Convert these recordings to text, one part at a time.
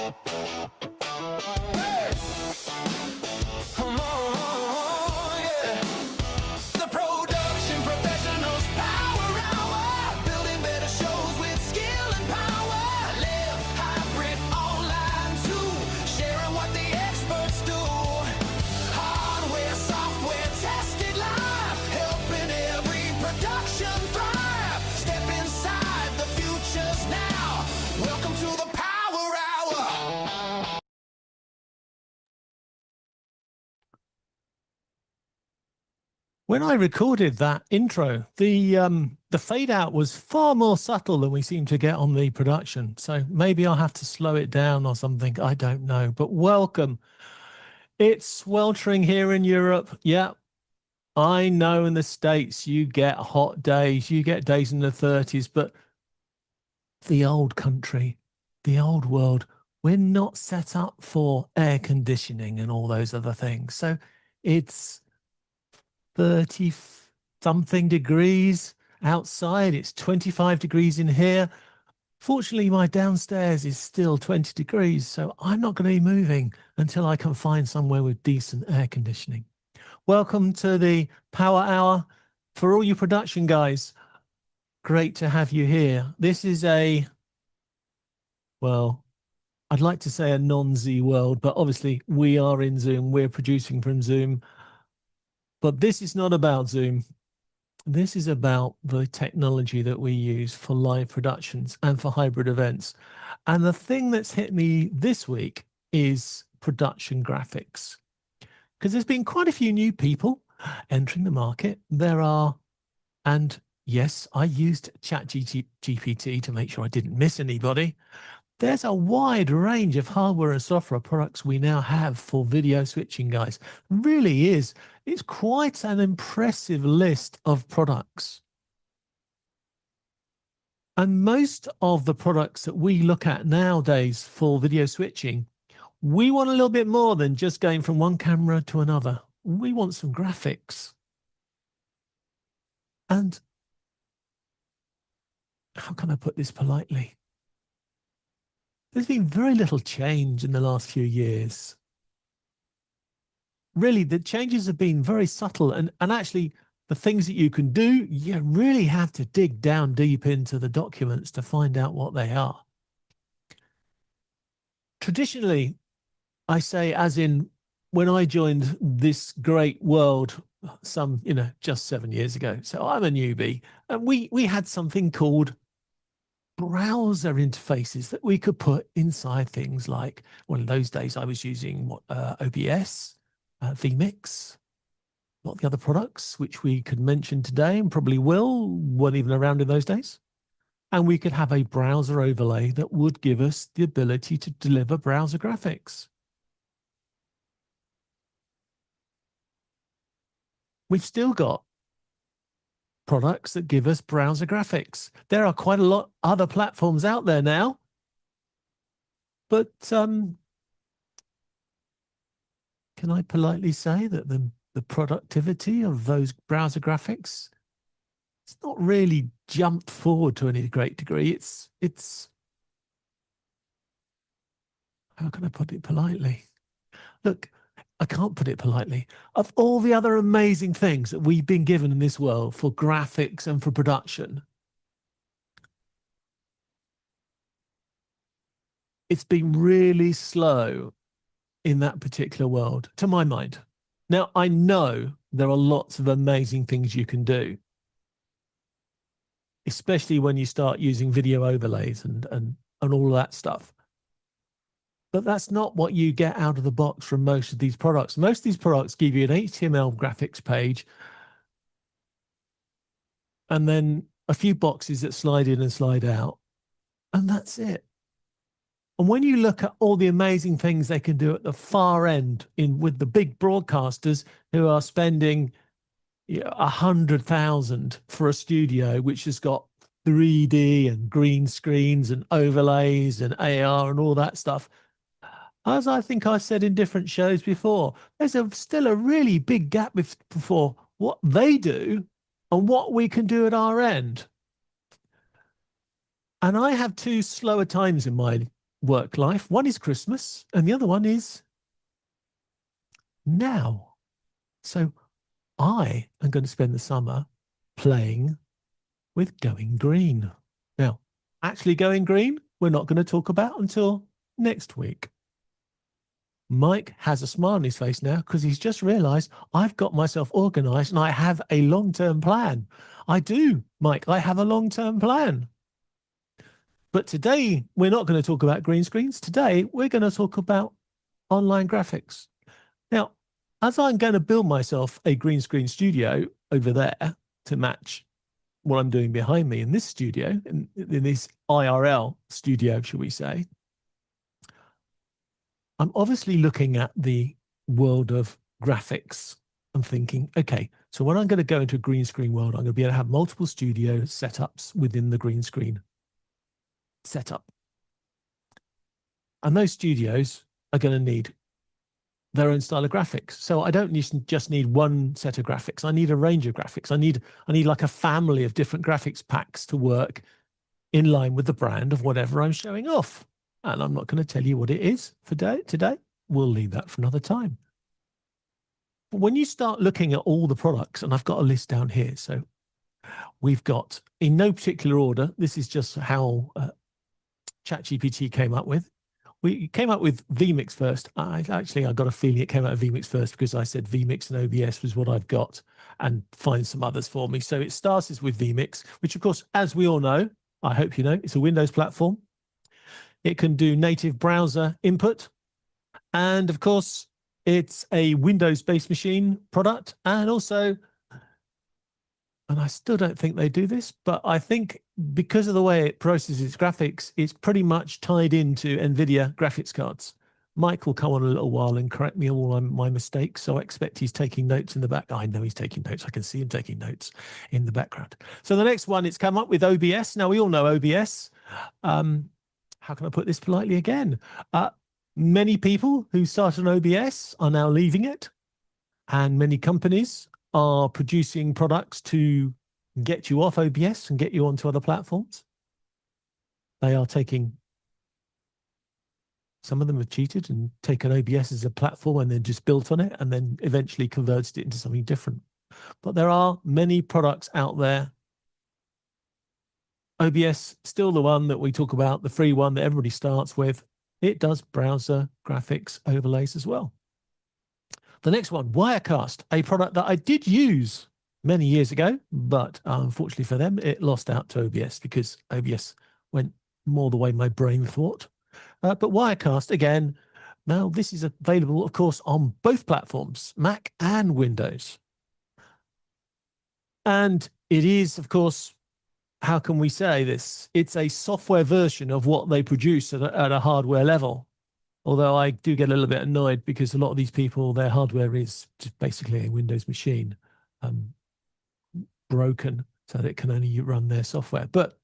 Come on, yeah. The production professionals power hour, building better shows with skill and power. Live hybrid online too, sharing what the experts do. Hardware, software, tested live, helping every production thrive. Step inside, the future's now. Welcome to the Power Hour. When I recorded that intro, the fade out was far more subtle than we seem to get on the production. So maybe I'll have to slow it down or something. I don't know. But welcome. It's sweltering here in Europe. Yeah, I know in the States you get hot days, you get days in the 30s, but the old country, the old world, we're not set up for air conditioning and all those other things. So it's 30 something degrees outside. It's 25 degrees in here. Fortunately, my downstairs is still 20 degrees, so I'm not going to be moving until I can find somewhere with decent air conditioning. Welcome to the Power Hour. For all you production guys, great to have you here. This is a, well, I'd like to say a non-Z world, but obviously we are in Zoom. We're producing from Zoom. But this is not about Zoom. This is about the technology that we use for live productions and for hybrid events. And the thing that's hit me this week is production graphics. Because there's been quite a few new people entering the market. There are, and yes, I used ChatGPT to make sure I didn't miss anybody. There's a wide range of hardware and software products we now have for video switching, guys. Really is. It's quite an impressive list of products. And most of the products that we look at nowadays for video switching, we want a little bit more than just going from one camera to another. We want some graphics. And how can I put this politely? There's been very little change in the last few years. Really, the changes have been very subtle, and actually the things that you can do, you really have to dig down deep into the documents to find out what they are. Traditionally, I say, as in when I joined this great world some, just 7 years ago. So I'm a newbie, and we had something called browser interfaces that we could put inside things like, well, in those days I was using OBS, vMix, a lot of the other products which we could mention today and probably weren't even around in those days. And we could have a browser overlay that would give us the ability to deliver browser graphics. We've still got products that give us browser graphics. There are quite a lot other platforms out there now, but can I politely say that the productivity of those browser graphics, it's not really jumped forward to any great degree. It's how can I put it politely? Look, I can't put it politely. Of all the other amazing things that we've been given in this world for graphics and for production, it's been really slow in that particular world, to my mind. Now, I know there are lots of amazing things you can do, especially when you start using video overlays and all of that stuff. But that's not what you get out of the box from most of these products. Most of these products give you an HTML graphics page and then a few boxes that slide in and slide out, and that's it. And when you look at all the amazing things they can do at the far end with the big broadcasters who are spending 100,000 for a studio which has got 3D and green screens and overlays and AR and all that stuff, as I think I've said in different shows before, there's still a really big gap before what they do and what we can do at our end. And I have two slower times in my work life. One is Christmas and the other one is now. So I am going to spend the summer playing with going green. Now, actually going green, we're not going to talk about until next week. Mike has a smile on his face now because he's just realized I've got myself organized and I have a long-term plan. I do, Mike. I have a long-term plan. But today, we're not going to talk about green screens. Today, we're going to talk about online graphics. Now, as I'm going to build myself a green screen studio over there to match what I'm doing behind me in this studio, in this IRL studio, shall we say, I'm obviously looking at the world of graphics and thinking, okay, so when I'm going to go into a green screen world, I'm going to be able to have multiple studio setups within the green screen setup. And those studios are going to need their own style of graphics. So I don't just need one set of graphics. I need a range of graphics. I need like a family of different graphics packs to work in line with the brand of whatever I'm showing off. And I'm not going to tell you what it is for today. We'll leave that for another time. But when you start looking at all the products, and I've got a list down here. So we've got, in no particular order, this is just how ChatGPT came up with. We came up with vMix first. I got a feeling it came out of vMix first because I said vMix and OBS was what I've got, and find some others for me. So it starts with vMix, which of course, as we all know, I hope you know, it's a Windows platform. It can do native browser input. And of course, it's a Windows-based machine product. And also, and I still don't think they do this, but I think because of the way it processes graphics, it's pretty much tied into NVIDIA graphics cards. Mike will come on a little while and correct me on all my mistakes. So I expect he's taking notes in the back. I know he's taking notes. I can see him taking notes in the background. So the next one, it's come up with OBS. Now, we all know OBS. How can I put this politely again? Many people who start on OBS are now leaving it, and many companies are producing products to get you off OBS and get you onto other platforms. They are taking, some of them have cheated and taken OBS as a platform and then just built on it and then eventually converted it into something different. But there are many products out there. OBS, still the one that we talk about, the free one that everybody starts with. It does browser graphics overlays as well. The next one, Wirecast, a product that I did use many years ago, but unfortunately for them, it lost out to OBS because OBS went more the way my brain thought. But Wirecast, again, now this is available, of course, on both platforms, Mac and Windows. And it is, of course, how can we say this? It's a software version of what they produce at a hardware level. Although I do get a little bit annoyed because a lot of these people, their hardware is just basically a Windows machine, broken so that it can only run their software. But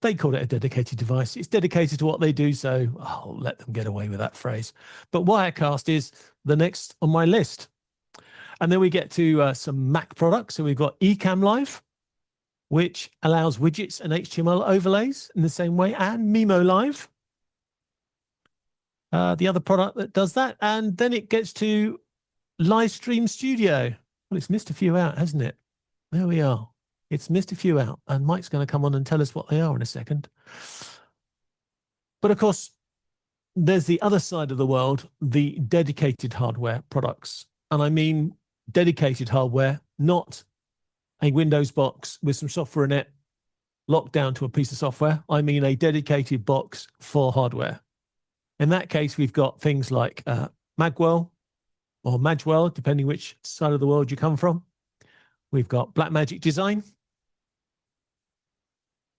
they call it a dedicated device. It's dedicated to what they do, so I'll let them get away with that phrase. But Wirecast is the next on my list. And then we get to some Mac products. So we've got Ecamm Live, which allows widgets and HTML overlays in the same way, and Mimo Live, the other product that does that. And then it gets to Livestream Studio. Well, it's missed a few out, hasn't it? There we are. It's missed a few out, and Mike's going to come on and tell us what they are in a second. But of course, there's the other side of the world, the dedicated hardware products. And I mean dedicated hardware, not a Windows box with some software in it locked down to a piece of software. I mean a dedicated box for hardware. In that case, we've got things like Magwell or Magwell, depending which side of the world you come from. We've got Blackmagic Design.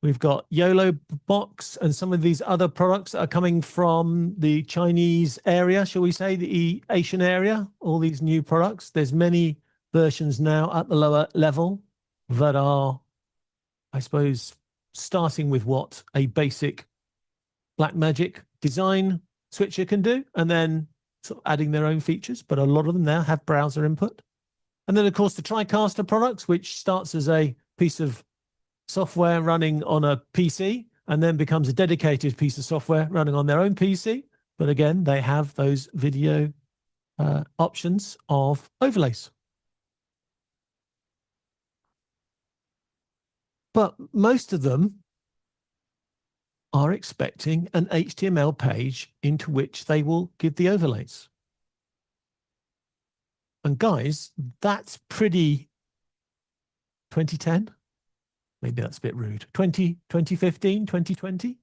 We've got YOLO Box and some of these other products that are coming from the Chinese area, shall we say, the Asian area, all these new products. There's many versions now at the lower level that are, I suppose, starting with what a basic Blackmagic Design switcher can do, and then sort of adding their own features. But a lot of them now have browser input. And then, of course, the TriCaster products, which starts as a piece of software running on a PC and then becomes a dedicated piece of software running on their own PC. But again, they have those video options of overlays. But most of them are expecting an HTML page into which they will give the overlays. And guys, that's pretty 2010. Maybe that's a bit rude. 2015, 2020.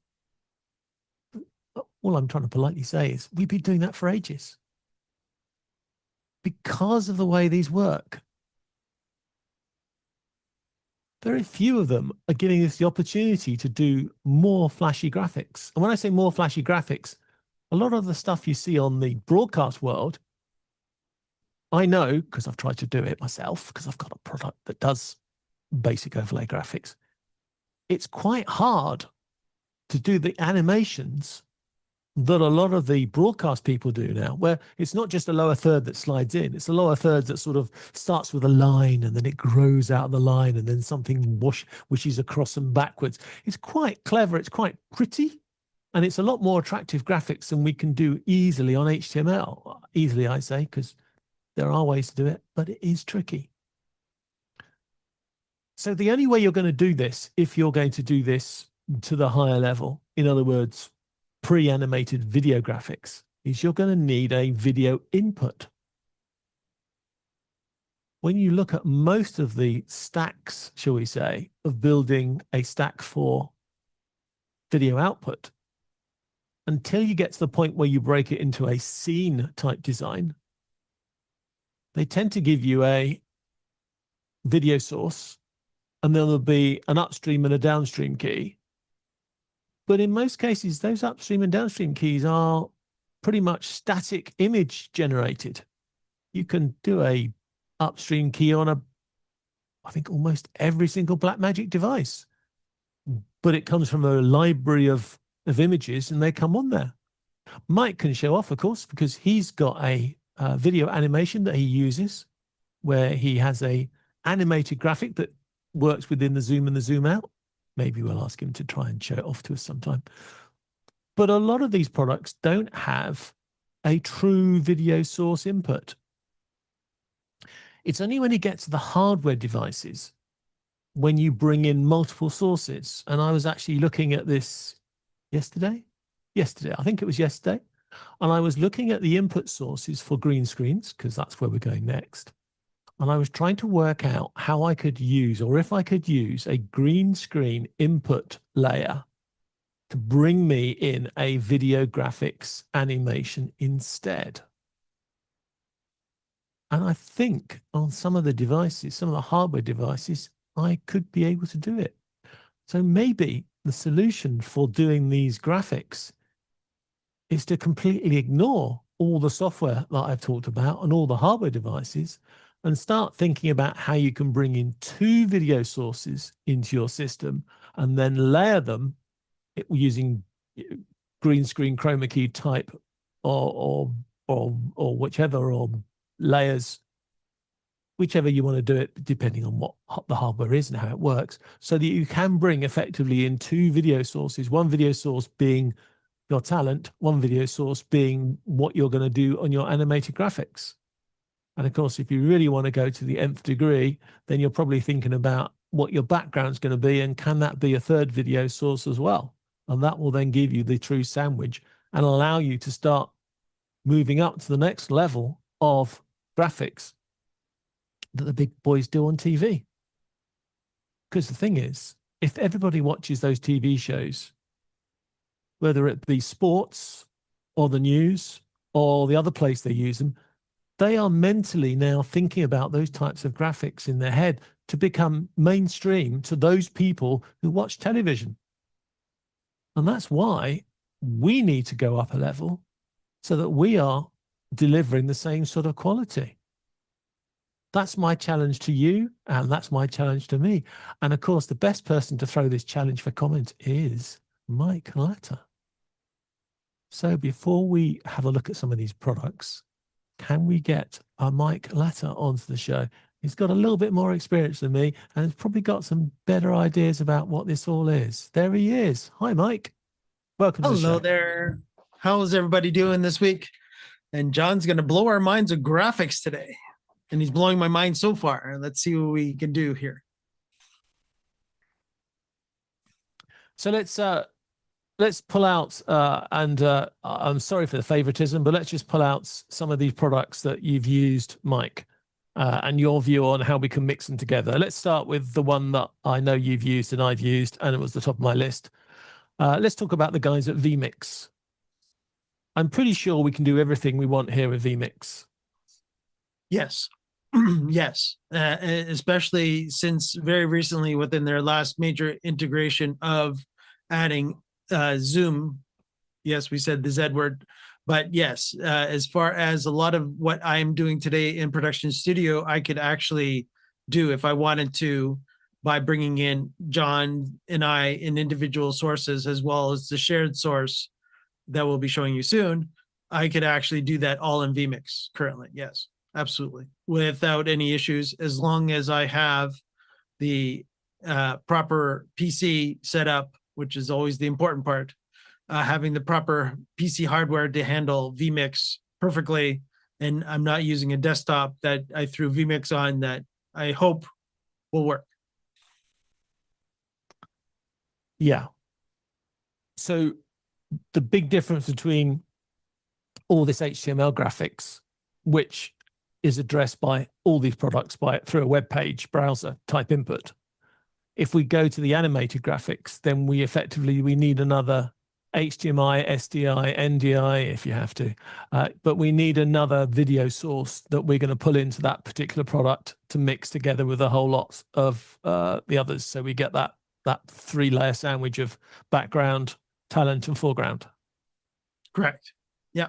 All I'm trying to politely say is we've been doing that for ages. Because of the way these work, very few of them are giving us the opportunity to do more flashy graphics. And when I say more flashy graphics, a lot of the stuff you see on the broadcast world, I know because I've tried to do it myself, because I've got a product that does basic overlay graphics. It's quite hard to do the animations that a lot of the broadcast people do now, where it's not just a lower third that slides in, it's a lower third that sort of starts with a line and then it grows out of the line and then something wishes across and backwards. It's quite clever, it's quite pretty, and it's a lot more attractive graphics than we can do easily on HTML. Easily, I say, because there are ways to do it, but it is tricky. So the only way you're going to do this, if you're going to do this to the higher level, in other words, pre-animated video graphics, is you're going to need a video input. When you look at most of the stacks, shall we say, of building a stack for video output, until you get to the point where you break it into a scene type design, they tend to give you a video source, and then there'll be an upstream and a downstream key. But in most cases, those upstream and downstream keys are pretty much static image generated. You can do a upstream key on I think almost every single Blackmagic device, but it comes from a library of images and they come on there. Mike can show off, of course, because he's got a video animation that he uses where he has a animated graphic that works within the zoom and the zoom out. Maybe we'll ask him to try and show it off to us sometime. But a lot of these products don't have a true video source input. It's only when you get to the hardware devices when you bring in multiple sources. And I was actually looking at this yesterday, I think it was yesterday. And I was looking at the input sources for green screens, because that's where we're going next. And I was trying to work out how I could use, or if I could use, a green screen input layer to bring me in a video graphics animation instead. And I think on some of the devices, some of the hardware devices, I could be able to do it. So maybe the solution for doing these graphics is to completely ignore all the software that I've talked about and all the hardware devices, and start thinking about how you can bring in two video sources into your system and then layer them using green screen chroma key type or whichever, or layers, whichever you want to do it, depending on what the hardware is and how it works, so that you can bring effectively in two video sources, one video source being your talent, one video source being what you're going to do on your animated graphics. And of course, if you really want to go to the nth degree, then you're probably thinking about what your background's going to be, and can that be a third video source as well? And that will then give you the true sandwich and allow you to start moving up to the next level of graphics that the big boys do on TV. Because the thing is, if everybody watches those TV shows, whether it be sports or the news or the other place they use them, they are mentally now thinking about those types of graphics in their head to become mainstream to those people who watch television. And that's why we need to go up a level so that we are delivering the same sort of quality. That's my challenge to you, and that's my challenge to me. And of course, the best person to throw this challenge for comment is Mike Latta. So before we have a look at some of these products, can we get Mike Latta onto the show? He's got a little bit more experience than me and has probably got some better ideas about what this all is. There he is. Hi, Mike. Welcome to the Hello show. there. How's everybody doing this week? And John's going to blow our minds with graphics today. And he's blowing my mind so far. Let's see what we can do here. So let's pull out I'm sorry for the favoritism, but let's just pull out some of these products that you've used, Mike, and your view on how we can mix them together. Let's start with the one that I know you've used and I've used, and it was the top of my list. Let's talk about the guys at vMix. I'm pretty sure we can do everything we want here with vMix. Yes. Yes. Especially since very recently within their last major integration of adding Zoom. Yes, we said the Z word. But yes, as far as a lot of what I'm doing today in Production Studio, I could actually do if I wanted to by bringing in John and I in individual sources, as well as the shared source that we'll be showing you soon. I could actually do that all in vMix currently. Yes, absolutely. Without any issues, as long as I have the proper PC set up, which is always the important part. Having the proper PC hardware to handle vMix perfectly. And I'm not using a desktop that I threw vMix on that I hope will work. Yeah. So the big difference between all this HTML graphics, which is addressed by all these products through a web page browser type input. If we go to the animated graphics, then we need another HDMI, SDI, NDI if you have to, but we need another video source that we're going to pull into that particular product to mix together with a whole lot of the others. So we get that 3-layer sandwich of background, talent, and foreground. Correct. Yeah.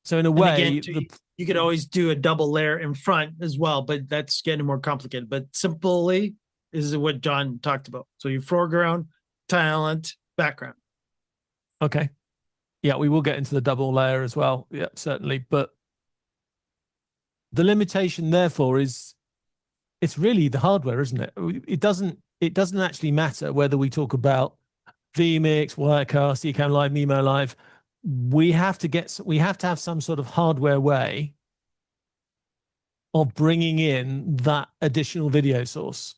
So in a way, again, you could always do a double layer in front as well, but that's getting more complicated. But simply is what John talked about. So your foreground, talent, background. Okay. Yeah, we will get into the double layer as well. Yeah, certainly. But the limitation, therefore, is it's really the hardware, isn't it? It doesn't actually matter whether we talk about vMix, Wirecast, Ecamm Live, Mimo Live. We have to have some sort of hardware way of bringing in that additional video source.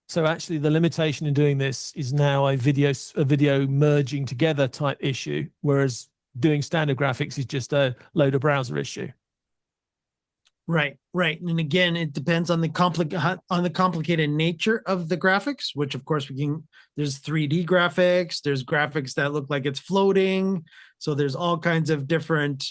So actually the limitation in doing this is now a video merging together type issue, whereas doing standard graphics is just a load of browser issue. Right, right. And again, it depends on the complicated nature of the graphics, which of course there's 3D graphics, there's graphics that look like it's floating. So there's all kinds of different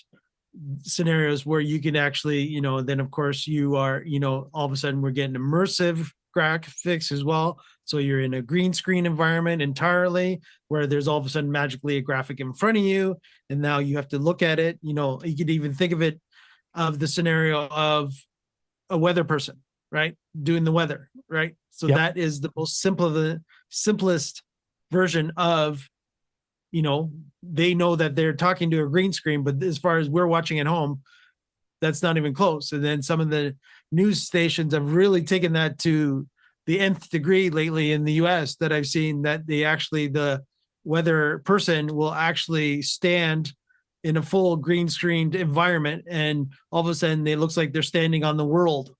scenarios where you can actually, then of course you are, all of a sudden we're getting immersive graphics as well. So you're in a green screen environment entirely where there's all of a sudden magically a graphic in front of you. And now you have to look at it. You could even think of it of the scenario of a weather person, right? Doing the weather, right? So Yep. That is the simplest version of, they know that they're talking to a green screen, but as far as we're watching at home, that's not even close. And then some of the news stations have really taken that to the nth degree lately in the US that I've seen, that the weather person will actually stand in a full green screened environment. And all of a sudden it looks like they're standing on the world.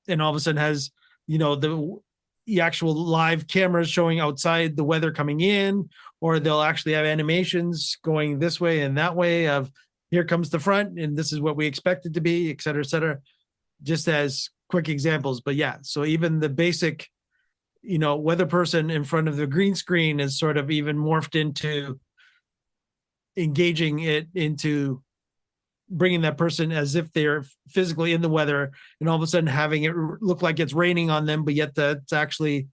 And all of a sudden has, the actual live cameras showing outside the weather coming in, or they'll actually have animations going this way and that way of here comes the front and this is what we expect it to be, et cetera, just as quick examples. But yeah, so even the basic, weather person in front of the green screen is sort of even morphed into engaging it into bringing that person as if they're physically in the weather, and all of a sudden having it look like it's raining on them, but yet that's actually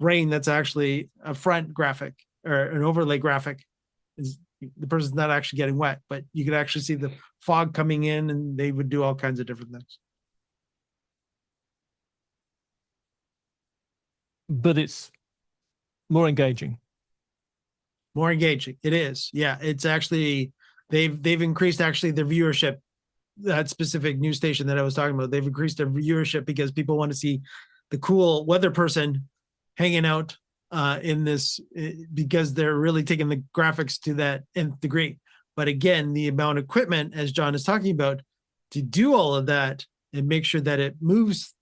rain. That's actually a front graphic or an overlay graphic. Is the person's not actually getting wet, but you could actually see the fog coming in, and they would do all kinds of different things. But it's more engaging. More engaging. It is. Yeah. It's actually, they've increased actually their viewership that specific news station that I was talking about. They've increased their viewership because people want to see the cool weather person hanging out in this because they're really taking the graphics to that nth degree. But again, the amount of equipment, as John is talking about, to do all of that and make sure that it moves,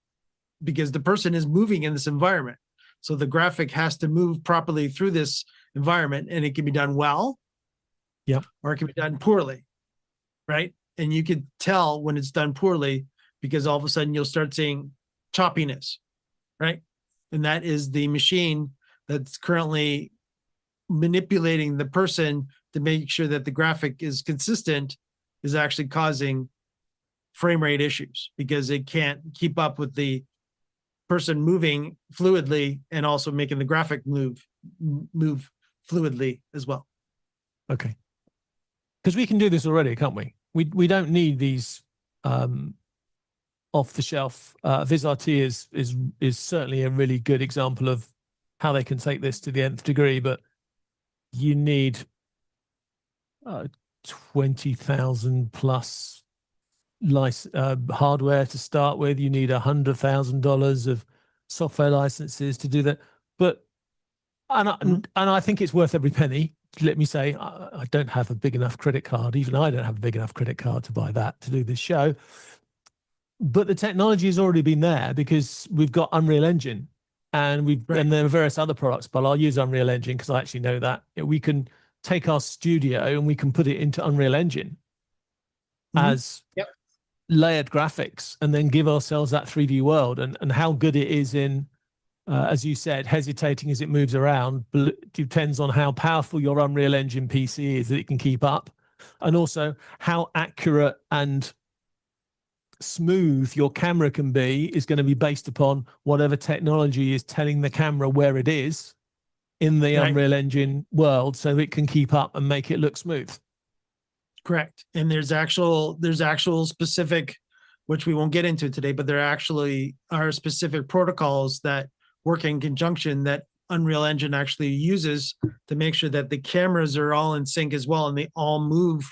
because the person is moving in this environment. So the graphic has to move properly through this environment, and it can be done well. Yep. Or it can be done poorly. Right. And you can tell when it's done poorly because all of a sudden you'll start seeing choppiness. Right. And that is the machine that's currently manipulating the person to make sure that the graphic is consistent, is actually causing frame rate issues because it can't keep up with the person moving fluidly and also making the graphic move fluidly as well. Okay. Because we can do this already, can't we? We don't need these off the shelf. VizRT is certainly a really good example of how they can take this to the nth degree, but you need 20,000 plus hardware to start with. You need $100,000 of software licenses to do that. But and I think it's worth every penny. Let me say, I don't have a big enough credit card. Even I don't have a big enough credit card to buy that to do this show. But the technology has already been there because we've got Unreal Engine, and and there are various other products. But I'll use Unreal Engine because I actually know that we can take our studio and we can put it into Unreal Engine as layered graphics, and then give ourselves that 3D world. And how good it is in, as you said, hesitating as it moves around, depends on how powerful your Unreal Engine PC is that it can keep up, and also how accurate and smooth your camera can be is going to be based upon whatever technology is telling the camera where it is in the Unreal Engine world, so it can keep up and make it look smooth. Correct. And there's actual specific, which we won't get into today, but there actually are specific protocols that work in conjunction that Unreal Engine actually uses to make sure that the cameras are all in sync as well, and they all move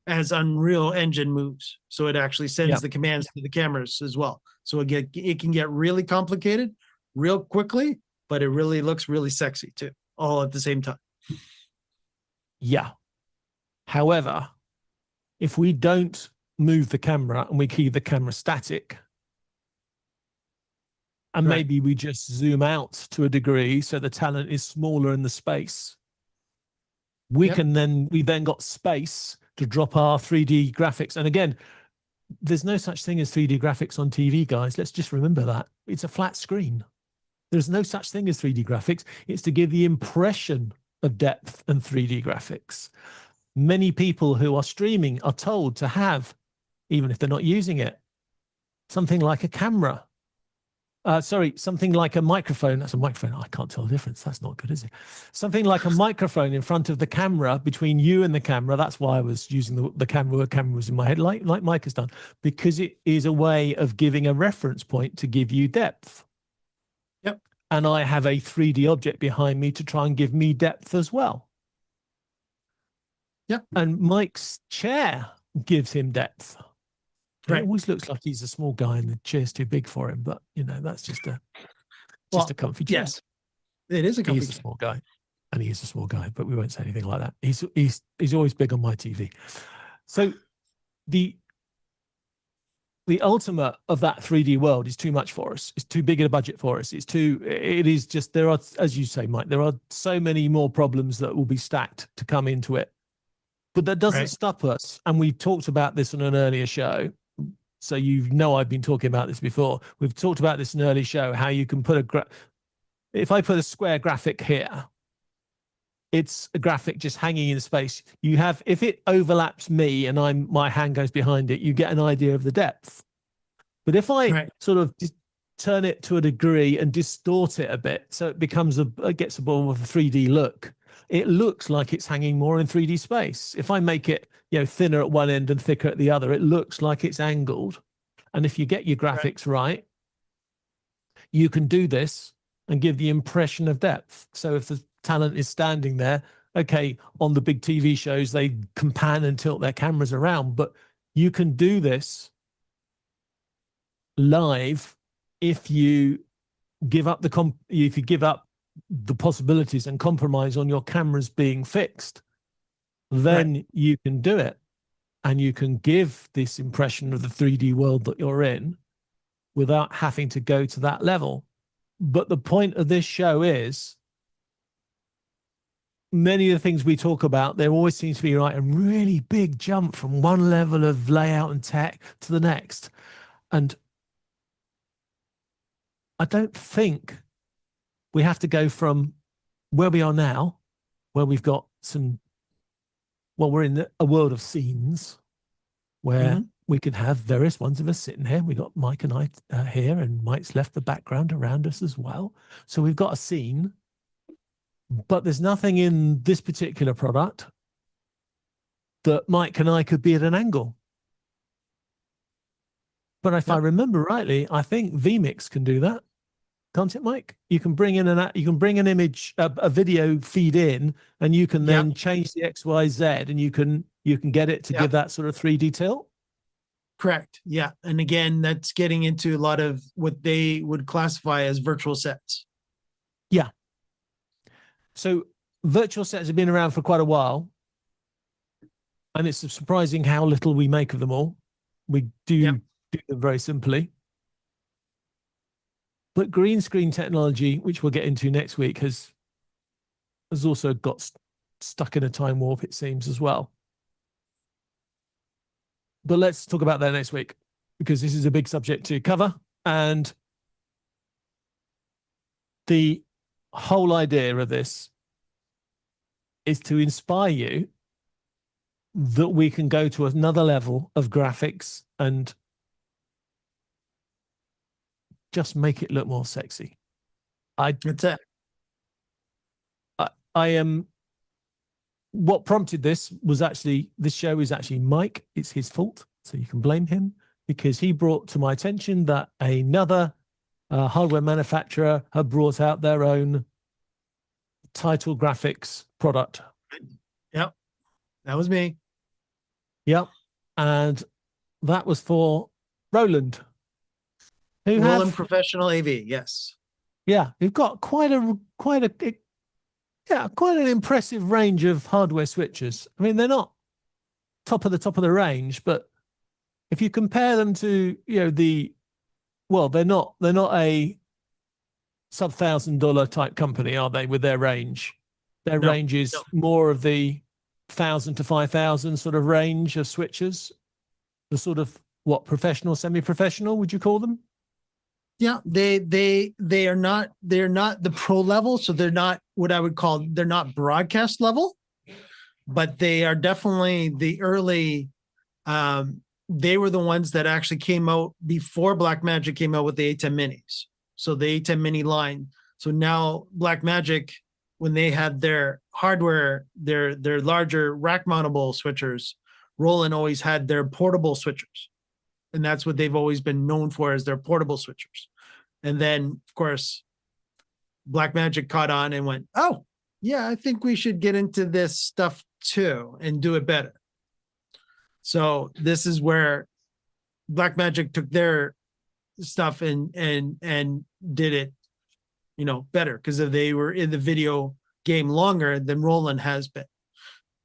as Unreal Engine moves. So it actually sends the commands to the cameras as well. So it can get really complicated real quickly, but it really looks really sexy too, all at the same time. Yeah. However, if we don't move the camera and we keep the camera static, and maybe we just zoom out to a degree so the talent is smaller in the space, we then got space to drop our 3D graphics. And again, there's no such thing as 3D graphics on TV, guys. Let's just remember that. It's a flat screen. There's no such thing as 3D graphics. It's to give the impression of depth and 3D graphics. Many people who are streaming are told to have, even if they're not using it, something like a camera. Something like a microphone. That's a microphone. I can't tell the difference. That's not good, is it? Something like a microphone in front of the camera, between you and the camera. That's why I was using the camera. The camera was in my head, like Mike has done, because it is a way of giving a reference point to give you depth. Yep. And I have a 3D object behind me to try and give me depth as well. Yep. And Mike's chair gives him depth. It always looks like he's a small guy and the chair's too big for him, but you know, that's just a comfy chair. Yes, it is a comfy chair. He's a small guy, and he is a small guy, but we won't say anything like that. He's always big on my TV. So the ultimate of that 3D world is too much for us. It's too big a budget for us. It is just, there are, as you say, Mike, there are so many more problems that will be stacked to come into it. But that doesn't stop us. And we've talked about this on an earlier show. So you know I've been talking about this before. We've talked about this in an early show, how you can put if I put a square graphic here, it's a graphic just hanging in space. You have, if it overlaps me and my hand goes behind it, you get an idea of the depth. But if I sort of turn it to a degree and distort it a bit, so it becomes it gets a more of a 3D look, it looks like it's hanging more in 3D space. If I make it, thinner at one end and thicker at the other, it looks like it's angled. And if you get your graphics right, you can do this and give the impression of depth. So if the talent is standing there, okay, on the big TV shows, they can pan and tilt their cameras around, but you can do this live if you give up if you give up the possibilities and compromise on your cameras being fixed, then you can do it, and you can give this impression of the 3D world that you're in without having to go to that level. But the point of this show is, many of the things we talk about, there always seems to be a really big jump from one level of layout and tech to the next. And I don't think we have to go from where we are now, where we've got we're in a world of scenes where we can have various ones of us sitting here. We got Mike and I here, and Mike's left the background around us as well. So we've got a scene, but there's nothing in this particular product that Mike and I could be at an angle. But if I remember rightly, I think vMix can do that, can't it, Mike? You can bring in an image, a video feed in, and you can then change the X, Y, Z, and you can get it to give that sort of 3D tilt. Correct. Yeah. And again, that's getting into a lot of what they would classify as virtual sets. Yeah. So virtual sets have been around for quite a while, and it's surprising how little we make of them all. We do them very simply. But green screen technology, which we'll get into next week, has also got stuck in a time warp, it seems, as well. But let's talk about that next week, because this is a big subject to cover. And the whole idea of this is to inspire you that we can go to another level of graphics and just make it look more sexy. That's it. I am. What prompted this was actually, this show is actually Mike. It's his fault, so you can blame him, because he brought to my attention that another hardware manufacturer had brought out their own title graphics product. Yep, that was me. Yep, and that was for Roland. Roland Professional AV, yes. Yeah, we've got quite an impressive range of hardware switches. I mean, they're not top of the range, but if you compare them to, they're not a sub $1,000 type company, are they, with their range? Their range is more of the 1,000 to 5,000 sort of range of switches. The sort of professional, semi-professional, would you call them? Yeah, they are not the pro level, so they're not what I would call, they're not broadcast level, but they are definitely the early. They were the ones that actually came out before Blackmagic came out with the A10 Minis. So the A10 Mini line. So now Blackmagic, when they had their hardware, their larger rack mountable switchers, Roland always had their portable switchers. And that's what they've always been known for, as their portable switchers. And then, of course, Blackmagic caught on and went, oh, yeah, I think we should get into this stuff too and do it better. So this is where Blackmagic took their stuff and did it, better, because they were in the video game longer than Roland has been.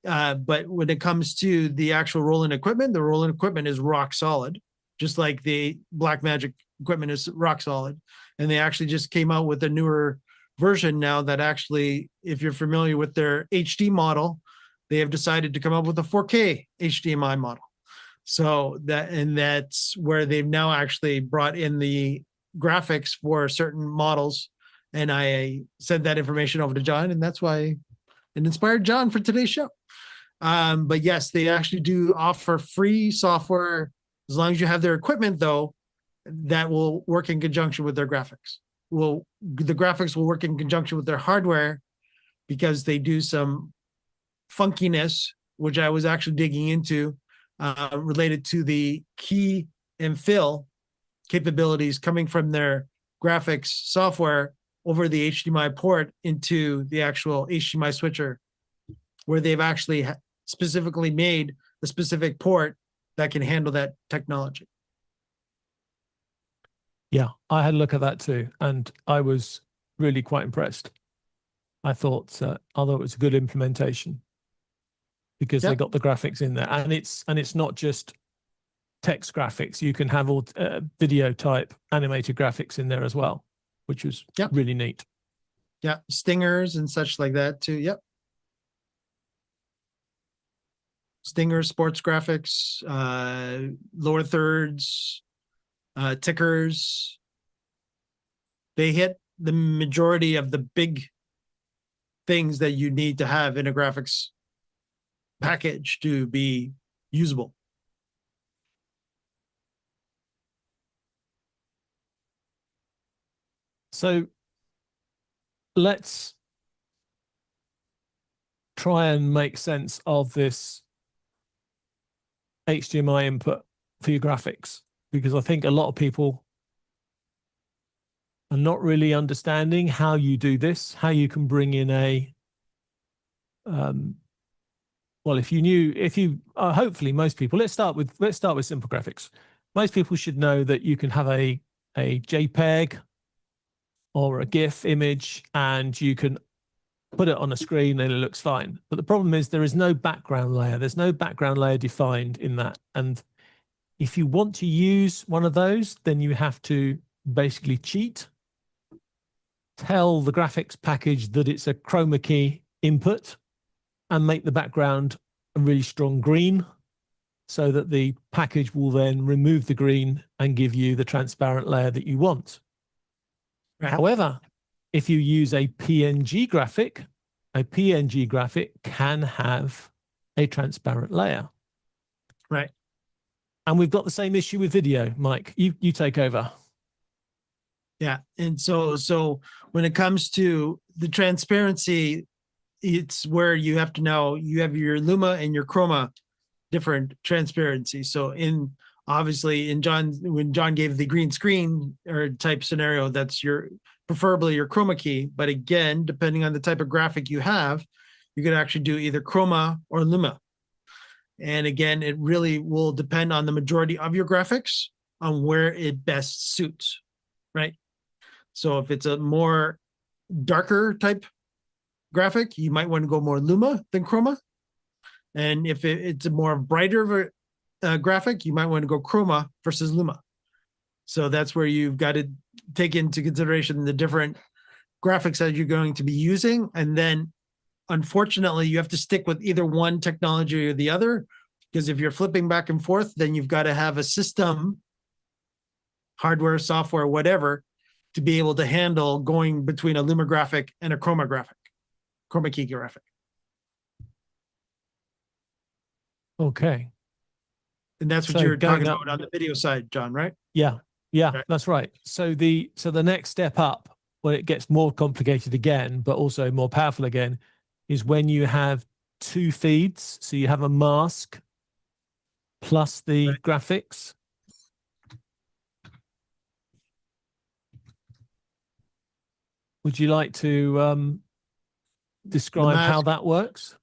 But when it comes to the actual Roland equipment, the Roland equipment is rock solid, just like the Blackmagic equipment is rock solid. And they actually just came out with a newer version now that actually, if you're familiar with their HD model, they have decided to come up with a 4K HDMI model. So that's where they've now actually brought in the graphics for certain models. And I sent that information over to John, and that's why it inspired John for today's show. But yes, they actually do offer free software, as long as you have their equipment, though, that will work in conjunction with their graphics. Well, the graphics will work in conjunction with their hardware, because they do some funkiness, which I was actually digging into, related to the key and fill capabilities coming from their graphics software over the HDMI port into the actual HDMI switcher, where they've actually specifically made the specific port that can handle that technology. Yeah, I had a look at that too, and I was really quite impressed. I thought it was a good implementation because they Yep. got the graphics in there, and it's not just text graphics. You can have all video type animated graphics in there as well, which was Yep. really neat. Yeah, stingers and such like that too. Yep. Stingers, sports graphics, lower thirds, tickers. They hit the majority of the big things that you need to have in a graphics package to be usable. So let's try and make sense of this HDMI input for your graphics, because I think a lot of people are not really understanding how you do this, how you can bring in a, well, hopefully most people, let's start with simple graphics. Most people should know that you can have a JPEG or a GIF image and you can put it on a screen and it looks fine. But the problem is there is no background layer. There's no background layer defined in that. And if you want to use one of those, then you have to basically cheat, tell the graphics package that it's a chroma key input, and make the background a really strong green so that the package will then remove the green and give you the transparent layer that you want. Right. However, if you use a PNG graphic can have a transparent layer. Right. And we've got the same issue with video. Mike, you take over. Yeah. And so when it comes to the transparency, it's where you have to know you have your Luma and your Chroma different transparency. So when John gave the green screen or type scenario, that's preferably your chroma key. But again, depending on the type of graphic you have, you could actually do either Chroma or Luma. And again, it really will depend on the majority of your graphics on where it best suits, right? So if it's a more darker type graphic, you might want to go more Luma than Chroma. And if it's a more brighter graphic, you might want to go Chroma versus Luma. So that's where you've got to take into consideration the different graphics that you're going to be using. And then unfortunately, you have to stick with either one technology or the other, because if you're flipping back and forth, then you've got to have a system, hardware, software, whatever, to be able to handle going between a Luma graphic and a chroma key graphic. Okay. And that's what So you're talking going up- about on the video side, John, right? Yeah, Right. that's right. So the next step up, when it gets more complicated again, but also more powerful again, is when you have two feeds. So you have a mask plus the Right. graphics. Would you like to describe how mask- that works?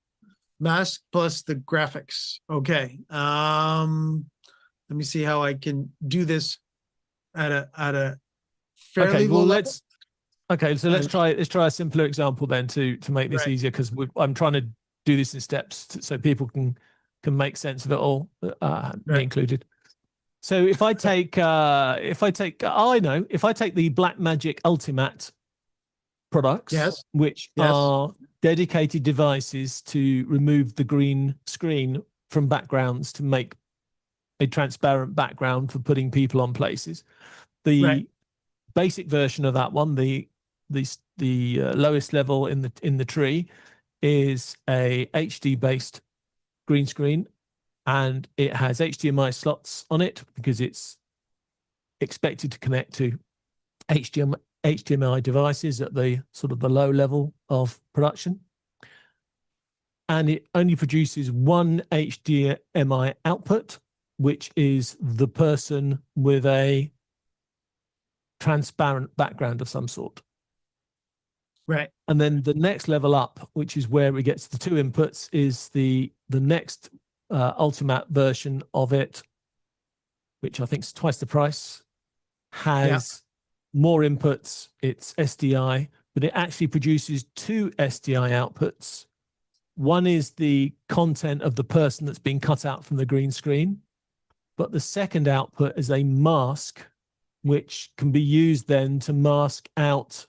Mask plus the graphics. Okay. Let me see how I can do this at a fairly Okay, well low level. so let's try a simpler example then to make this Right. easier, because I'm trying to do this in steps so people can make sense of it all, me Right. included. So if I take the Blackmagic Ultimate products, Yes. which Yes. are dedicated devices to remove the green screen from backgrounds to make a transparent background for putting people on places. The Right. basic version of that one, the lowest level in the tree, is a HD based green screen, and it has HDMI slots on it because it's expected to connect to HDMI devices at the sort of the low level of production. And it only produces one HDMI output, which is the person with a transparent background of some sort. Right. And then the next level up, which is where it gets the two inputs, is the next Ultimate version of it, which I think is twice the price, has more inputs. It's SDI, but it actually produces two SDI outputs. One is the content of the person that's been cut out from the green screen, but the second output is a mask, which can be used then to mask out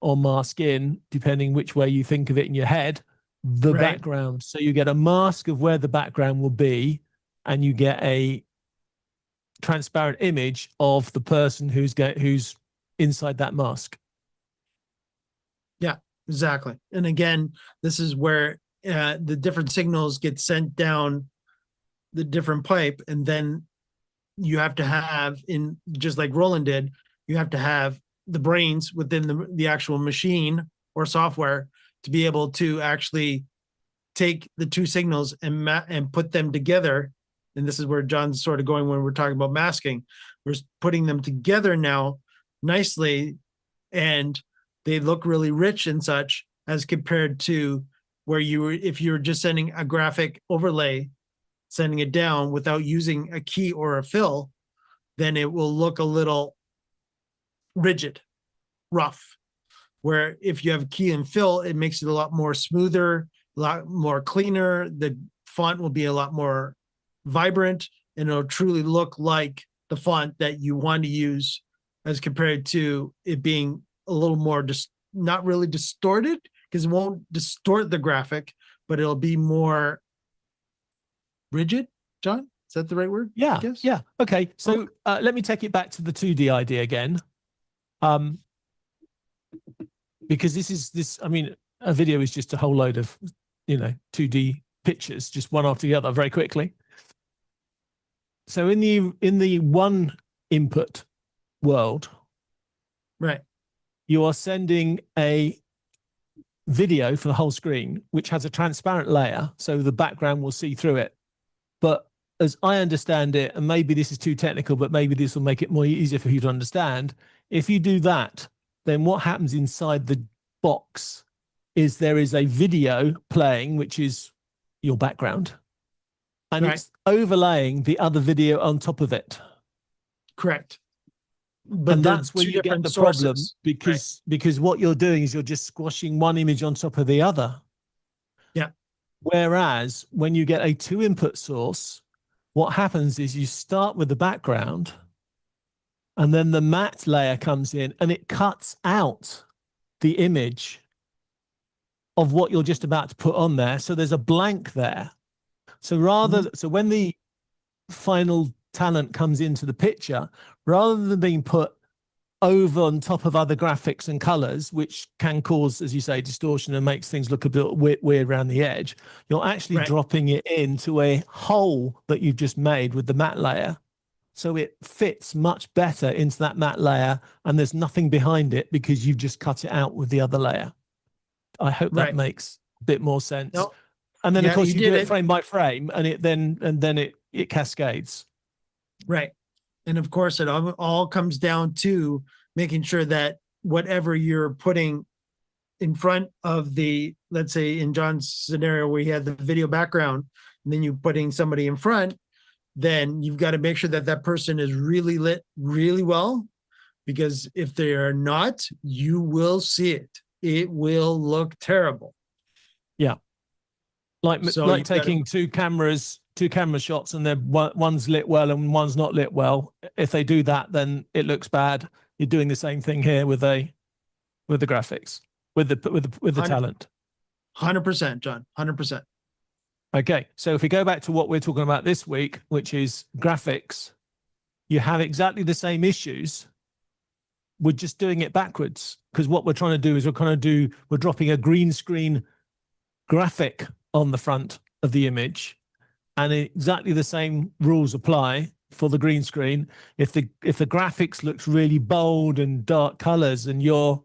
or mask in, depending which way you think of it in your head, the Right. background. So you get a mask of where the background will be, and you get a transparent image of the person who's inside that mask. Exactly. And again, this is where the different signals get sent down the different pipe, and then you have to have, in just like Roland did, you have to have the brains within the actual machine or software to be able to actually take the two signals and put them together. And this is where John's sort of going when we're talking about masking. We're putting them together now nicely, and they look really rich and such, as compared to where if you were just sending a graphic overlay, sending it down without using a key or a fill, then it will look a little rigid, rough. Where if you have key and fill, it makes it a lot more smoother, a lot more cleaner. The font will be a lot more vibrant, and it'll truly look like the font that you want to use, as compared to it being a little more not really distorted, because it won't distort the graphic, but it'll be more rigid. John, is that the right word? I Yeah, guess? yeah. Okay, so let me take it back to the 2D idea again. Because I mean, a video is just a whole load of, 2D pictures, just one after the other very quickly. So in the one input world, Right. you are sending a video for the whole screen, which has a transparent layer, so the background will see through it. But as I understand it, and maybe this is too technical, but maybe this will make it more easier for you to understand. If you do that, then what happens inside the box is there is a video playing, which is your background, and Right. it's overlaying the other video on top of it. Correct. But And they're that's where two you get different the problem, sources. because what you're doing is you're just squashing one image on top of the other. Yeah. Whereas when you get a two input source, what happens is you start with the background, and then the matte layer comes in and it cuts out the image of what you're just about to put on there. So there's a blank there. So so when the final talent comes into the picture, rather than being put over on top of other graphics and colors, which can cause, as you say, distortion and makes things look a bit weird around the edge, you're actually Right. dropping it into a hole that you've just made with the matte layer. So it fits much better into that matte layer, and there's nothing behind it because you've just cut it out with the other layer. I hope that Right. makes a bit more sense. No. And then Yeah, of course you you did do it it. frame by frame, and it cascades. Right. And of course, it all comes down to making sure that whatever you're putting in front of let's say in John's scenario where he had the video background, and then you're putting somebody in front, then you've got to make sure that that person is really lit really well, because if they are not, you will see it. It will look terrible. Like So like you've gotta- taking two camera shots, and then one's lit well and one's not lit well. If they do that, then it looks bad. You're doing the same thing here with the graphics, with the talent. 100%, John, 100%. Okay, so if we go back to what we're talking about this week, which is graphics, you have exactly the same issues. We're just doing it backwards, because what we're trying to do is we're dropping a green screen graphic on the front of the image, and exactly the same rules apply for the green screen. If the graphics looks really bold and dark colors, and I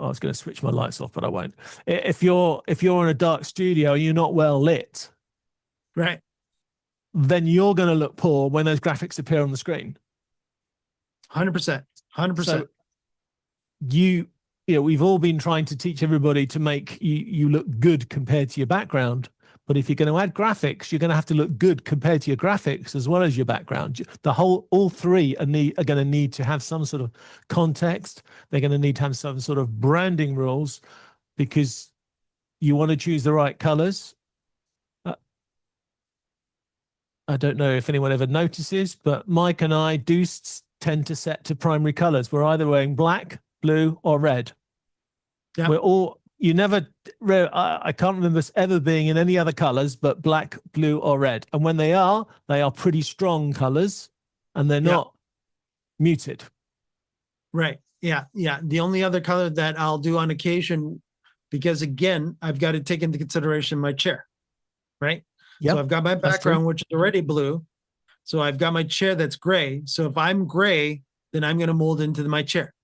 was going to switch my lights off, but I won't. If you're in a dark studio and you're not well lit, Right. then you're going to look poor when those graphics appear on the screen. 100%. 100%. So we've all been trying to teach everybody to make you look good compared to your background, But if you're going to add graphics, you're going to have to look good compared to your graphics as well as your background. All three are going to need to have some sort of context. They're going to need to have some sort of branding rules, because you want to choose the right colors. I don't know if anyone ever notices, but Mike and I do tend to set to primary colors. We're either wearing black, blue, or red. Yeah. I can't remember us ever being in any other colors but black, blue, or red. And when they are pretty strong colors, and they're not muted. Right. Yeah. Yeah. The only other color that I'll do on occasion, because again, I've got to take into consideration my chair, right? Yep, so I've got my that's true. background, which is already blue. So I've got my chair that's gray. So if I'm gray, then I'm going to mold into my chair.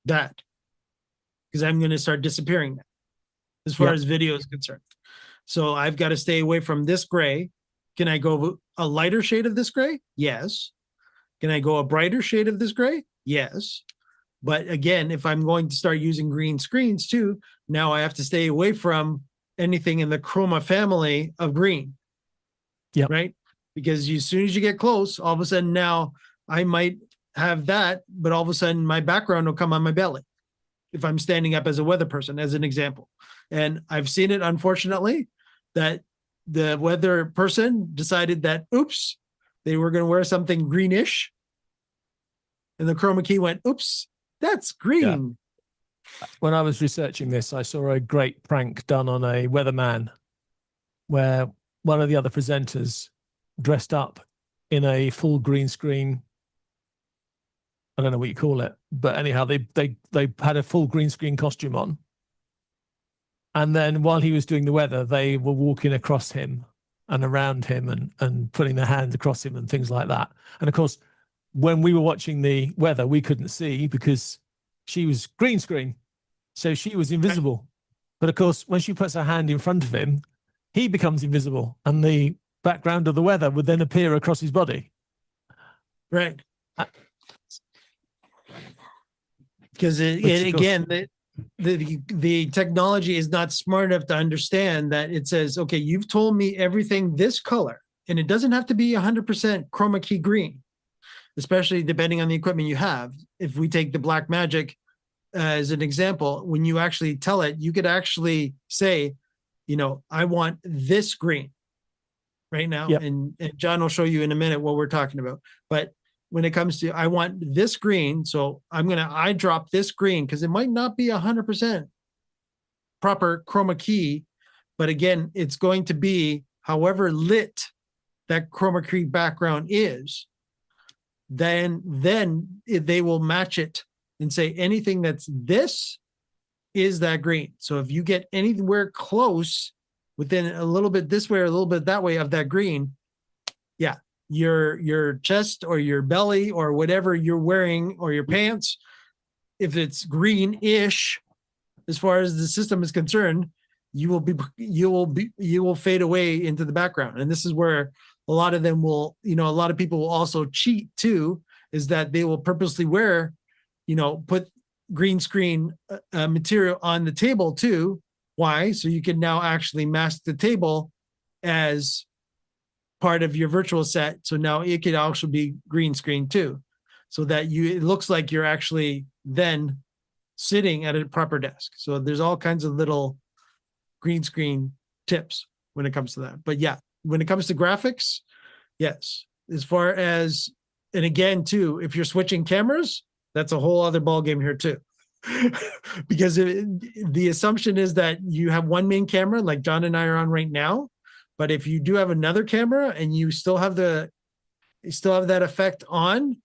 Because I'm going to start disappearing now, as far as video is concerned. So I've got to stay away from this gray. Can I go a lighter shade of this gray? Yes. Can I go a brighter shade of this gray? Yes. But again, if I'm going to start using green screens too, now I have to stay away from anything in the chroma family of green. Yep. Right? Because as soon as you get close, all of a sudden now I might have that, but all of a sudden my background will come on my belly if I'm standing up as a weather person, as an example. And I've seen it, unfortunately, that the weather person decided that, oops, they were going to wear something greenish. And the chroma key went, oops, that's green. Yeah. When I was researching this, I saw a great prank done on a weatherman where one of the other presenters dressed up in a full green screen. I don't know what you call it, but anyhow, they had a full green screen costume on. And then while he was doing the weather, they were walking across him and around him and putting their hands across him and things like that. And of course, when we were watching the weather, we couldn't see because she was green screen. So she was invisible. But of course, when she puts her hand in front of him, he becomes invisible. And the background of the weather would then appear across his body. Right. Because again, the technology is not smart enough to understand that it says, okay, you've told me everything this color, and it doesn't have to be 100% chroma key green, especially depending on the equipment you have. If we take the Blackmagic as an example, when you actually tell it, you could actually say, I want this green right now. Yep. And John will show you in a minute what we're talking about. But when it comes to, I want this green, so I'm going to eyedrop this green because it might not be 100% proper chroma key. But again, it's going to be however lit that chroma key background is, then they will match it and say anything that's this is that green. So if you get anywhere close within a little bit this way or a little bit that way of that green, yeah, your chest or your belly or whatever you're wearing or your pants, if it's greenish, as far as the system is concerned, you will fade away into the background. And this is where a lot of them will, a lot of people will also cheat too, is that they will purposely wear, put green screen material on the table too. Why? So you can now actually mask the table as part of your virtual set. So now it could also be green screen too, so that it looks like you're actually then sitting at a proper desk. So there's all kinds of little green screen tips when it comes to that. But yeah, when it comes to graphics, yes, as far as, and again too, if you're switching cameras, that's a whole other ball game here too. Because the assumption is that you have one main camera like John and I are on right now. But if you do have another camera and you still have that effect on,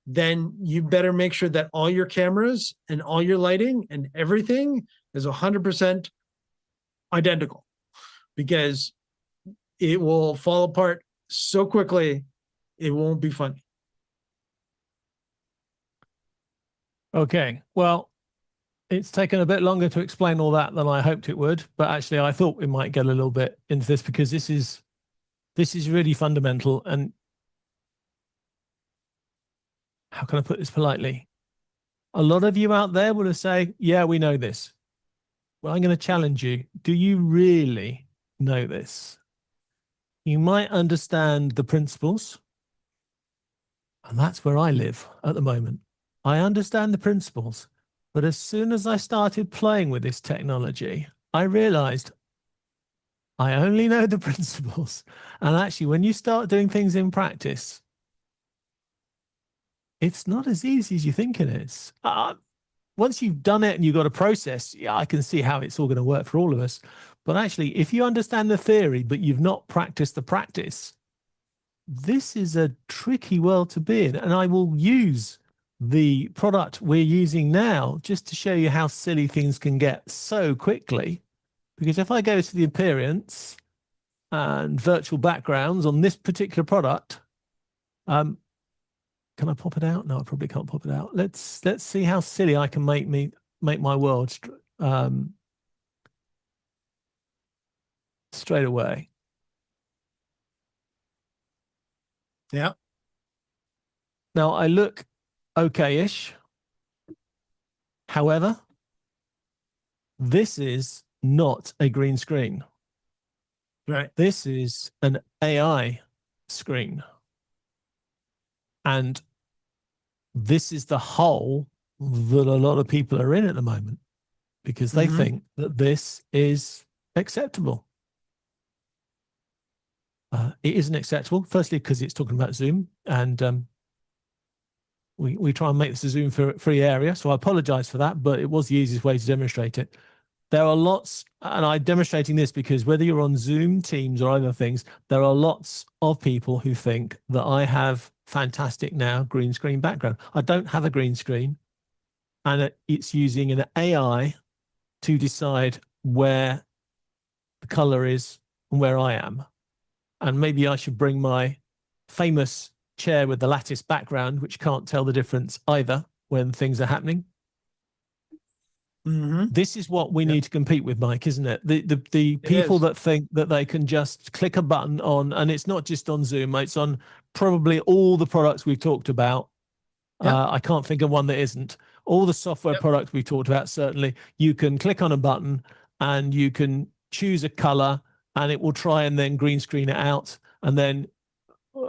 then you better make sure that all your cameras and all your lighting and everything is 100% identical, because it will fall apart so quickly, it won't be funny. Okay, well, it's taken a bit longer to explain all that than I hoped it would, but actually I thought we might get a little bit into this, because this is really fundamental. And how can I put this politely? A lot of you out there will say, yeah, we know this. Well, I'm going to challenge you. Do you really know this. You might understand the principles. And that's where I live at the moment. I understand the principles. But as soon as I started playing with this technology, I realized I only know the principles. And actually, when you start doing things in practice, it's not as easy as you think it is. Once you've done it and you've got a process, yeah, I can see how it's all going to work for all of us. But actually, if you understand the theory, but you've not practiced the practice, this is a tricky world to be in. And I will use the product we're using now just to show you how silly things can get so quickly. Because if I go to the appearance and virtual backgrounds on this particular product, can I pop it out? No, I probably can't pop it out. Let's see how silly I can make my world straight away. Yeah. Now I look okay-ish. However, this is not a green screen. Right. This is an AI screen. And this is the hole that a lot of people are in at the moment because they think that this is acceptable. It isn't acceptable, firstly, because it's talking about Zoom, and we try and make this a Zoom free area. So I apologize for that, but it was the easiest way to demonstrate it. There are lots, and I'm demonstrating this because whether you're on Zoom, Teams, or other things, there are lots of people who think that I have fantastic now green screen background. I don't have a green screen, and it's using an AI to decide where the color is and where I am. And maybe I should bring my famous chair with the lattice background, which can't tell the difference either when things are happening. This is what we need to compete with, Mike, isn't it? The people that think that they can just click a button on, and it's not just on Zoom, it's on probably all the products we've talked about. I can't think of one that isn't. All the software products we've talked about, certainly, you can click on a button and you can choose a color and it will try and then green screen it out. And then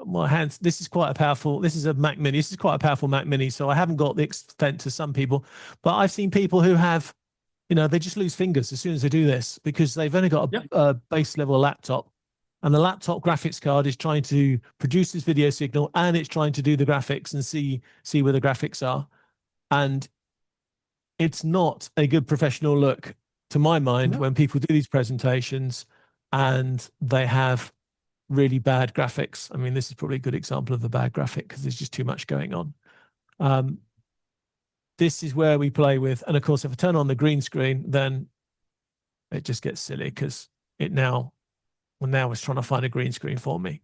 my hands, this is quite a powerful, this is a Mac Mini. This is quite a powerful Mac Mini. So I haven't got the extent to some people, but I've seen people who have, you know, they just lose fingers as soon as they do this because they've only got a base level laptop, and the laptop graphics card is trying to produce this video signal and it's trying to do the graphics and see where the graphics are. And it's not a good professional look to my mind when people do these presentations and they have really bad graphics. I mean, this is probably a good example of a bad graphic because there's just too much going on. This is where we play with, and of course, if I turn on the green screen, then it just gets silly because now it's trying to find a green screen for me.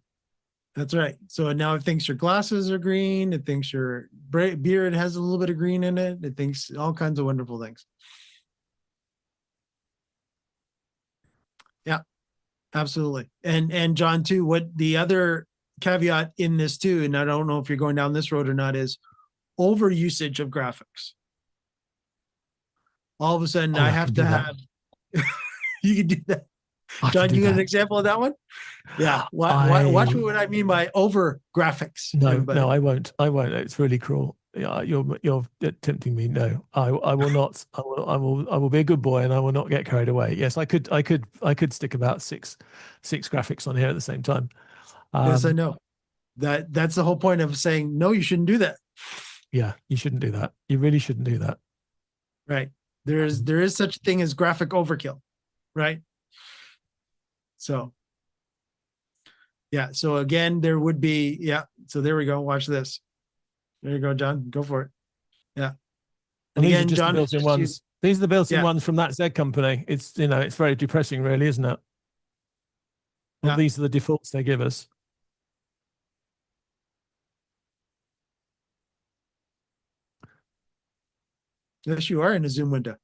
That's right. So now it thinks your glasses are green. It thinks your beard has a little bit of green in it. It thinks all kinds of wonderful things. Yeah, absolutely. And John, too, what the other caveat in this too, and I don't know if you're going down this road or not, is over usage of graphics. All of a sudden, I have to have, you can do that. John, you got an example of that one? Yeah. Watch what I mean by over graphics. No, I won't. It's really cruel. Yeah, you're tempting me. No, I will not. I will be a good boy and I will not get carried away. Yes, I could stick about six graphics on here at the same time. Yes, I know. That's the whole point of saying, no, you shouldn't do that. Yeah, you shouldn't do that. You really shouldn't do that. Right. There is such a thing as graphic overkill, right? So, yeah. So again, there would be, yeah. So there we go. Watch this. There you go, John. Go for it. Yeah. And again, these are just John, the built-in ones. These are the built-in ones from that Z company. It's, it's very depressing, really, isn't it? Well, these are the defaults they give us. Yes, you are in a Zoom window.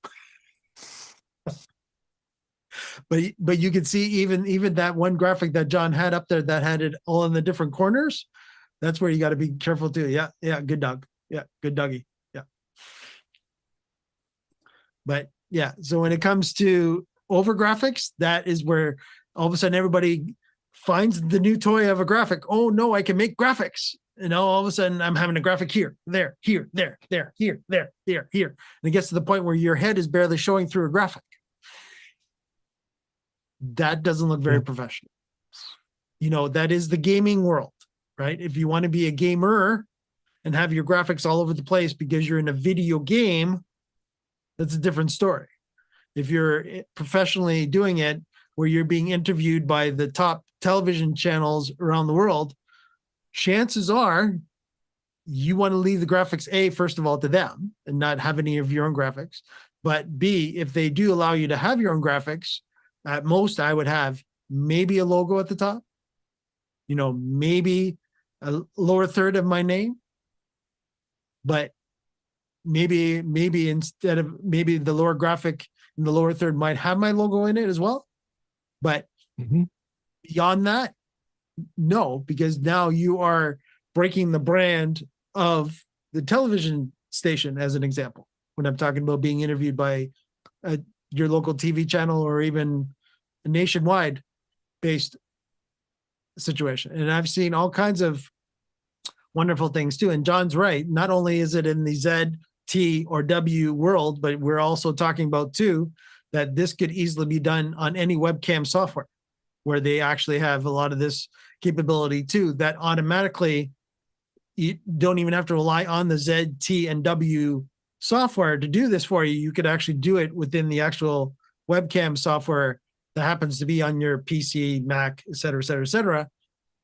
But you can see even that one graphic that John had up there that had it all in the different corners. That's where you got to be careful too. Yeah, good dog. Yeah, good doggy. Yeah. But yeah, so when it comes to over graphics, that is where all of a sudden everybody finds the new toy of a graphic. Oh no, I can make graphics. And now all of a sudden I'm having a graphic here, there, here, there, here, there, here. And it gets to the point where your head is barely showing through a graphic. That doesn't look very professional. You know, that is the gaming world, right? If you want to be a gamer and have your graphics all over the place because you're in a video game, that's a different story. If you're professionally doing it where you're being interviewed by the top television channels around the world, chances are you want to leave the graphics, A, first of all, to them and not have any of your own graphics. But B, if they do allow you to have your own graphics, at most I would have maybe a logo at the top, you know, maybe a lower third of my name, but maybe instead of maybe the lower graphic in the lower third might have my logo in it as well. But beyond that, no, because now you are breaking the brand of the television station, as an example, when I'm talking about being interviewed by your local TV channel or even a nationwide based situation. And I've seen all kinds of wonderful things too. And John's right. Not only is it in the Z, T, or W world, but we're also talking about too, that this could easily be done on any webcam software where they actually have a lot of this capability too, that automatically you don't even have to rely on the Z, T, and W software to do this for you. You could actually do it within the actual webcam software that happens to be on your PC, Mac, et cetera, et cetera, et cetera,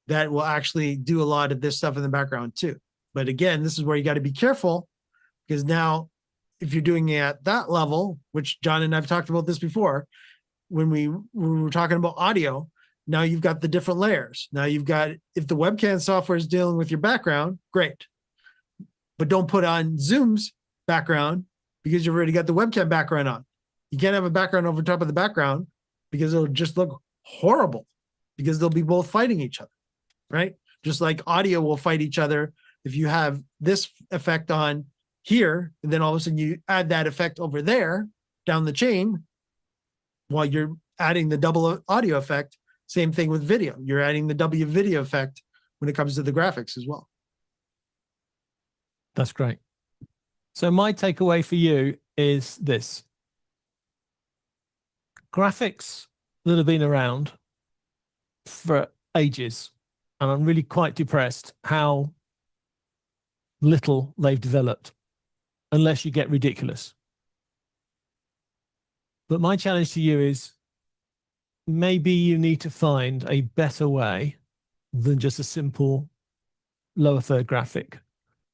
that will actually do a lot of this stuff in the background too. But again, this is where you got to be careful, because now if you're doing it at that level, which John and I've talked about this before, when we were talking about audio, now you've got the different layers. Now you've got, if the webcam software is dealing with your background, great. But don't put on Zoom's background because you've already got the webcam background on. You can't have a background over top of the background because it'll just look horrible, because they'll be both fighting each other, right? Just like audio will fight each other. If you have this effect on here, and then all of a sudden you add that effect over there down the chain while you're adding the double audio effect, same thing with video. You're adding the W video effect when it comes to the graphics as well. That's great. So my takeaway for you is this. Graphics that have been around for ages, and I'm really quite depressed how little they've developed, unless you get ridiculous. But my challenge to you is maybe you need to find a better way than just a simple lower third graphic,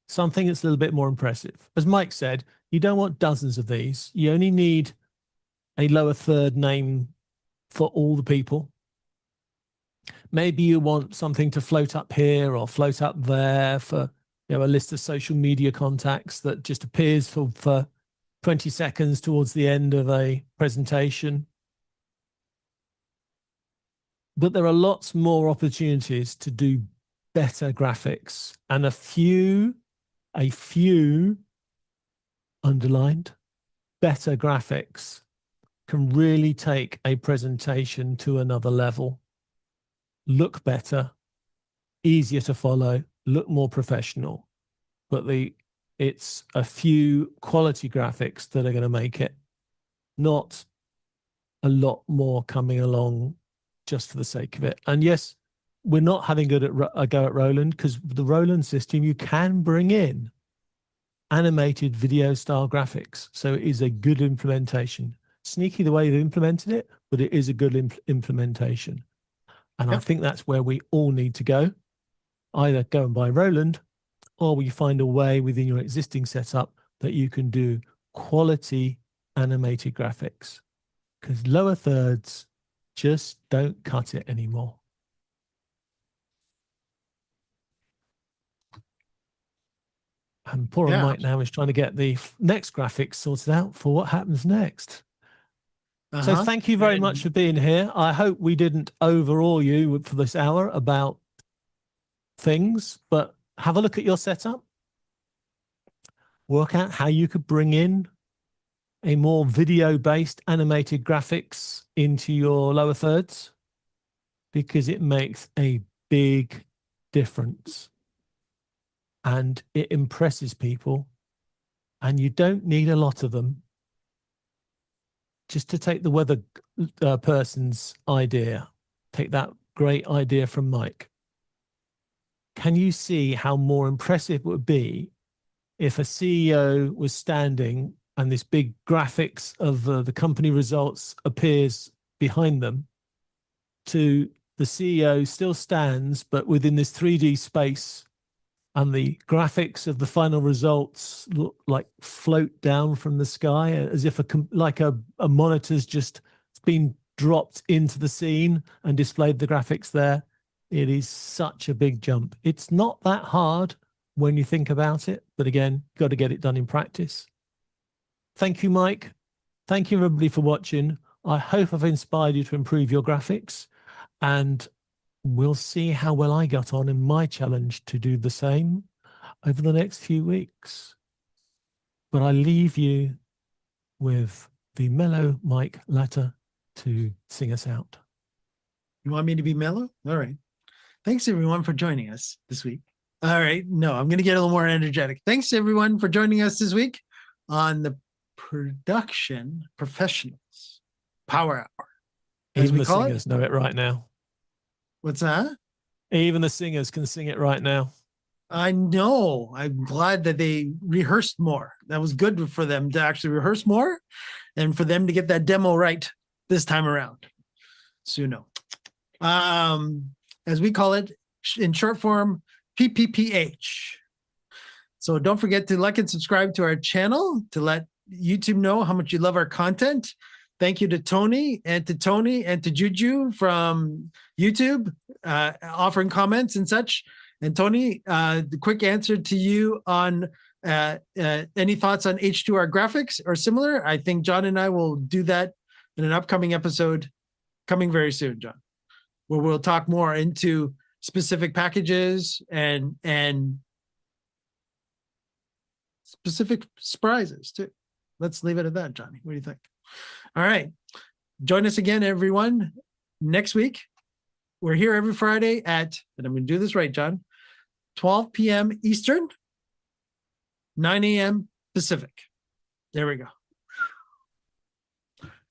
something that's a little bit more impressive. As Mike said, you don't want dozens of these. You only need a lower third name for all the people. Maybe you want something to float up here or float up there for, you know, a list of social media contacts that just appears for 20 seconds towards the end of a presentation. But there are lots more opportunities to do better graphics, and a few underlined better graphics can really take a presentation to another level, look better, easier to follow, look more professional. But it's a few quality graphics that are going to make it, not a lot more coming along just for the sake of it. And yes, we're not having a go at Roland, because the Roland system, you can bring in animated video style graphics. So it is a good implementation. Sneaky the way they've implemented it, but it is a good implementation. And I think that's where we all need to go. Either go and buy Roland, or we find a way within your existing setup that you can do quality animated graphics, because lower thirds just don't cut it anymore. And poor old Mike now is trying to get the next graphics sorted out for what happens next. So thank you very much for being here. I hope we didn't overawe you for this hour about things, but have a look at your setup. Work out how you could bring in a more video-based animated graphics into your lower thirds. because it makes a big difference and it impresses people. And you don't need a lot of them. Just to take the weather person's idea, take that great idea from Mike. Can you see how more impressive it would be if a CEO was standing and this big graphics of the company results appears behind them, to the CEO still stands, but within this 3D space, and the graphics of the final results look like float down from the sky as if a monitor's just been dropped into the scene and displayed the graphics there. It is such a big jump. It's not that hard when you think about it, but again, got to get it done in practice. Thank you, Mike. Thank you, everybody, for watching. I hope I've inspired you to improve your graphics, and we'll see how well I got on in my challenge to do the same over the next few weeks. But I leave you with the mellow Mike Latta to sing us out. You want me to be mellow? All right. Thanks, everyone, for joining us this week. All right. No, I'm going to get a little more energetic. Thanks, everyone, for joining us this week on the Production Professionals Power Hour, as Even we the call singers it. know it right now. What's that? Even the singers can sing it right now. I know. I'm glad that they rehearsed more. That was good for them to actually rehearse more and for them to get that demo right this time around. Suno. As we call it in short form, PPPH. So don't forget to like and subscribe to our channel to let YouTube know how much you love our content. Thank you to Tony and to Juju from YouTube, offering comments and such. And Tony, the quick answer to you on any thoughts on H2R graphics or similar. I think John and I will do that in an upcoming episode coming very soon, John, where we'll talk more into specific packages and specific surprises too. Let's leave it at that, Johnny. What do you think? All right. Join us again, everyone, next week. We're here every Friday at, and I'm going to do this right, John, 12 p.m. Eastern, 9 a.m. Pacific. There we go.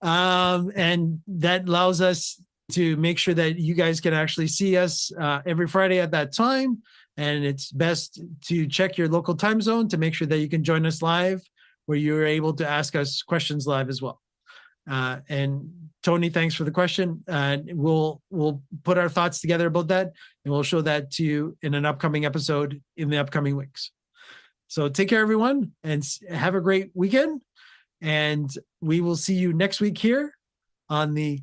And that allows us to make sure that you guys can actually see us every Friday at that time. And it's best to check your local time zone to make sure that you can join us live, where you're able to ask us questions live as well. And Tony, thanks for the question. We'll put our thoughts together about that, and we'll show that to you in an upcoming episode in the upcoming weeks. So take care, everyone, and have a great weekend. And we will see you next week here on the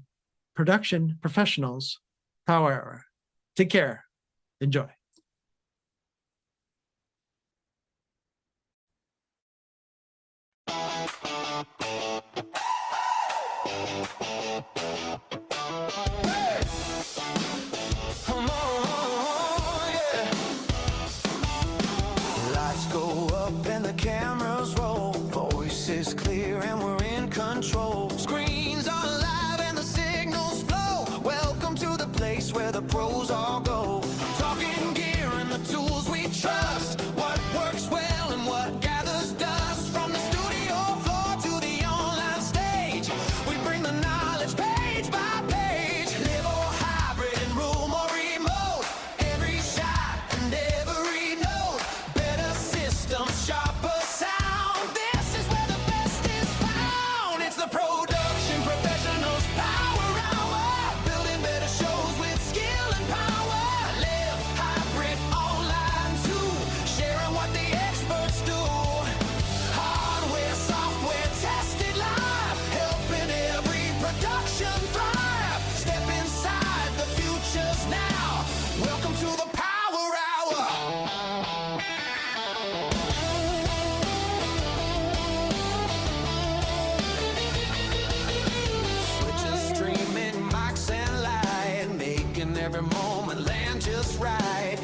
Production Professionals Power Hour. Take care. Enjoy. Come on, yeah. Lights go up and the cameras roll. Voices clear and we're in control. Screens are live and the signals flow. Welcome to the place where the pros all go. Talking gear and the tools we trust. What works well and what gathers dust. From the studio floor to the online stage, we bring the knowledge page by page. Live or hybrid, in room or remote. Every shot and every note. Better systems, sharper sound. This is where the best is found. It's the Production Professionals Power Hour. Building better shows with skill and power. Live hybrid, online too. Sharing what the experts do. Hardware, software, tested live. Helping every production thrive. Step inside, the future's now. Welcome to the Power Hour. Switches, streaming, mics and light, making every moment land just right.